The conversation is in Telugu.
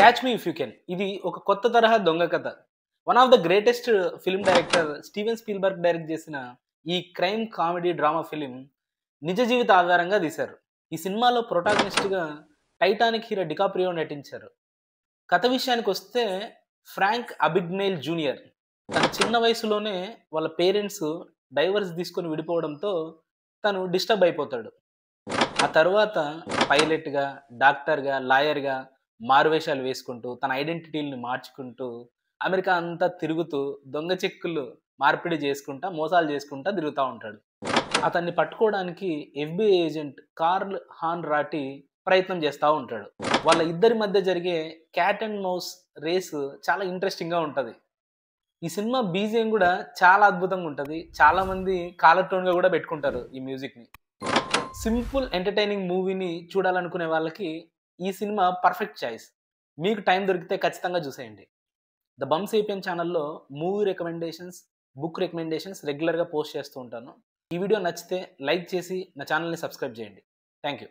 Catch me if you can ఇది ఒక కొత్త తరహా దొంగ కథ. One of the greatest film director Steven Spielberg direct చేసిన ఈ క్రైమ్ కామెడీ డ్రామా ఫిలిం నిజ జీవిత ఆధారంగా తీశారు. ఈ సినిమాలో ప్రొటాగనిస్ట్‌గా టైటానిక్ హీరో డికాప్రియో నటించారు. కథ విషయానికొస్తే ఫ్రాంక్ అబిగ్నైల్ జూనియర్ తన చిన్న వయసులోనే వాళ్ళ పేరెంట్స్ డైవర్స్ తీసుకొని విడిపోవడంతో తను డిస్టర్బ్ అయిపోతాడు. ఆ తరువాత పైలట్‌గా, డాక్టర్‌గా, లాయర్‌గా మారువేషాలు వేసుకుంటూ, తన ఐడెంటిటీలని మార్చుకుంటూ, అమెరికా అంతా తిరుగుతూ, దొంగ చెక్కులు మార్పిడి చేసుకుంటా, మోసాలు చేసుకుంటా తిరుగుతా ఉంటాడు. అతన్ని పట్టుకోవడానికి ఎఫ్‌బిఐ ఏజెంట్ కార్ల్ హాన్ రాటి ప్రయత్నం చేస్తా ఉంటాడు. వాళ్ళ ఇద్దరి మధ్య జరిగే క్యాట్ అండ్ మౌస్ రేస్ చాలా ఇంట్రెస్టింగ్‌గా ఉంటది. ఈ సినిమా బీజీఎం గూడా చాలా అద్భుతంగా ఉంటది. చాలామంది కాలర్ టోన్‌గా గూడా పెట్టుకుంటారు ఈ మ్యూజిక్‌ని. సింపుల్ ఎంటర్‌టైనింగ్ మూవీని చూడాలనుకునే వాళ్ళకి ఈ సినిమా పర్ఫెక్ట్ చాయిస్. మీకు టైం దొరికితే ఖచ్చితంగా చూసేయండి. ద బమ్ సేపియన్ ఛానల్‌లో మూవీ రికమెండేషన్స్, బుక్ రికమెండేషన్స్ రెగ్యులర్‌గా పోస్ట్ చేస్తూ ఉంటాను. ఈ వీడియో నచ్చితే లైక్ చేసి నా ఛానల్‌ని సబ్స్క్రైబ్ చేయండి. Thank you.